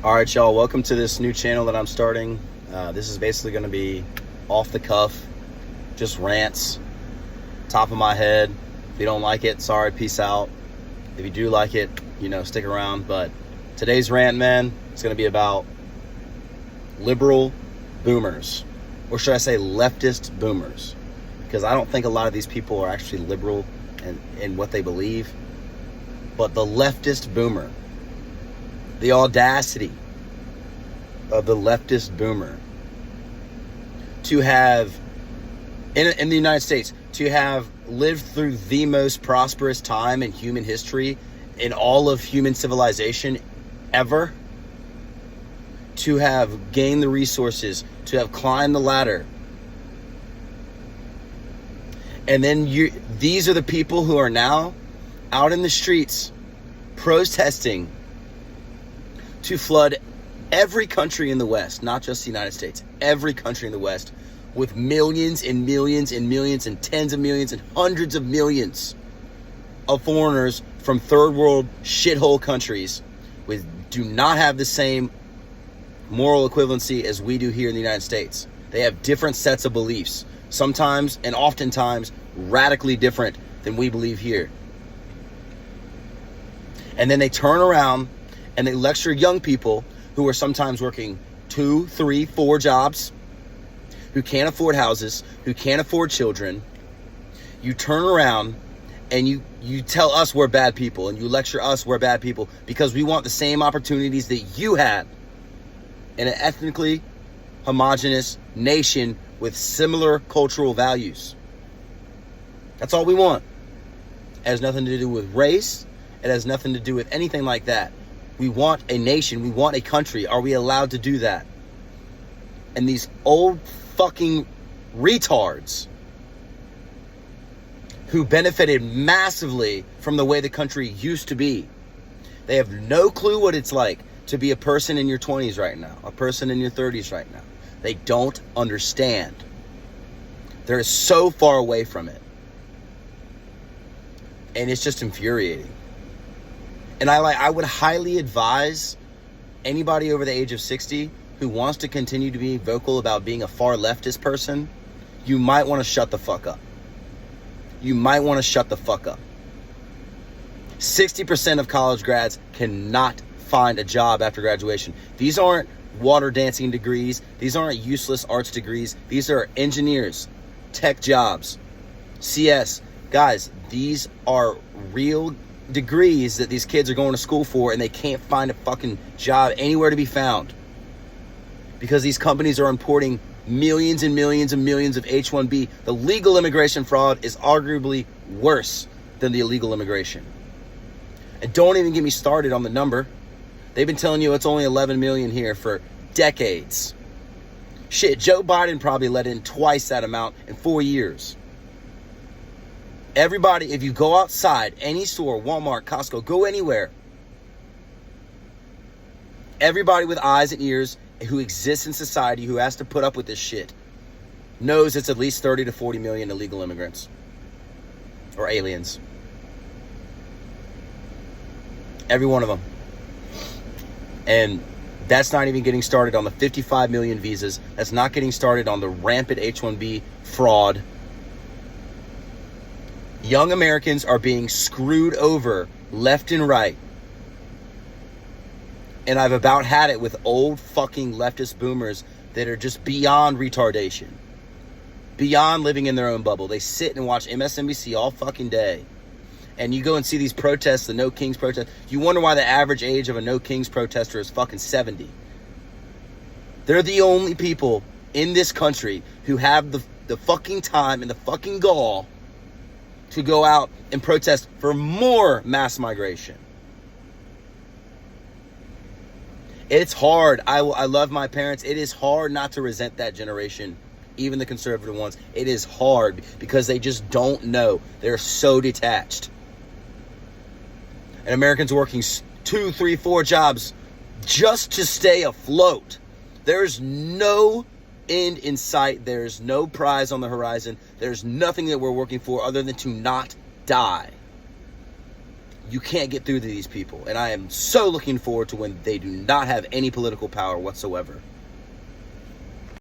All right, y'all, welcome to this new channel that I'm starting. This is basically going to be off the cuff, just rants, top of my head. If you don't like it, sorry, peace out. If you do like it, stick around. But today's rant, man, is going to be about liberal boomers, or should I say leftist boomers, because I don't think a lot of these people are actually liberal in what they believe. But the leftist boomer, the audacity of the leftist boomer to have, in the United States, to have lived through the most prosperous time in human history, in all of human civilization ever, to have gained the resources, to have climbed the ladder. And then these are the people who are now out in the streets protesting to flood every country in the West, not just the United States, every country in the West, with millions and millions and millions and tens of millions and hundreds of millions of foreigners from third world shithole countries do not have the same moral equivalency as we do here in the United States. They have different sets of beliefs, sometimes and oftentimes radically different than we believe here. And then they turn around and they lecture young people who are sometimes working 2, 3, 4 jobs, who can't afford houses, who can't afford children. You turn around and you tell us we're bad people, and you lecture us we're bad people because we want the same opportunities that you had in an ethnically homogenous nation with similar cultural values. That's all we want. It has nothing to do with race. It has nothing to do with anything like that. We want a nation. We want a country. Are we allowed to do that? And these old fucking retards who benefited massively from the way the country used to be, they have no clue what it's like to be a person in your 20s right now, a person in your 30s right now. They don't understand. They're so far away from it. And it's just infuriating. And I would highly advise anybody over the age of 60 who wants to continue to be vocal about being a far leftist person, you might want to shut the fuck up. You might want to shut the fuck up. 60% of college grads cannot find a job after graduation. These aren't water dancing degrees. These aren't useless arts degrees. These are engineers, tech jobs, CS. Guys, these are real degrees that these kids are going to school for, and they can't find a fucking job anywhere to be found because these companies are importing millions and millions and millions of H-1B. The legal immigration fraud is arguably worse than the illegal immigration. And don't even get me started on the number. They've been telling you it's only 11 million here for decades. Shit, Joe Biden probably let in twice that amount in 4 years. Everybody, if you go outside, any store, Walmart, Costco, go anywhere. Everybody with eyes and ears who exists in society who has to put up with this shit knows it's at least 30 to 40 million illegal immigrants or aliens. Every one of them. And that's not even getting started on the 55 million visas. That's not getting started on the rampant H-1B fraud. Young Americans are being screwed over left and right. And I've about had it with old fucking leftist boomers that are just beyond retardation. Beyond living in their own bubble. They sit and watch MSNBC all fucking day. And you go and see these protests, the No Kings protests. You wonder why the average age of a No Kings protester is fucking 70. They're the only people in this country who have the fucking time and the fucking gall to go out and protest for more mass migration. It's hard. I love my parents. It is hard not to resent that generation, even the conservative ones. It is hard because they just don't know. They're so detached. And Americans working 2, 3, 4 jobs just to stay afloat. There's no end in sight. There's no prize on the horizon. There's nothing that we're working for other than to not die. you can't get through to these people. And I am so looking forward to when they do not have any political power whatsoever.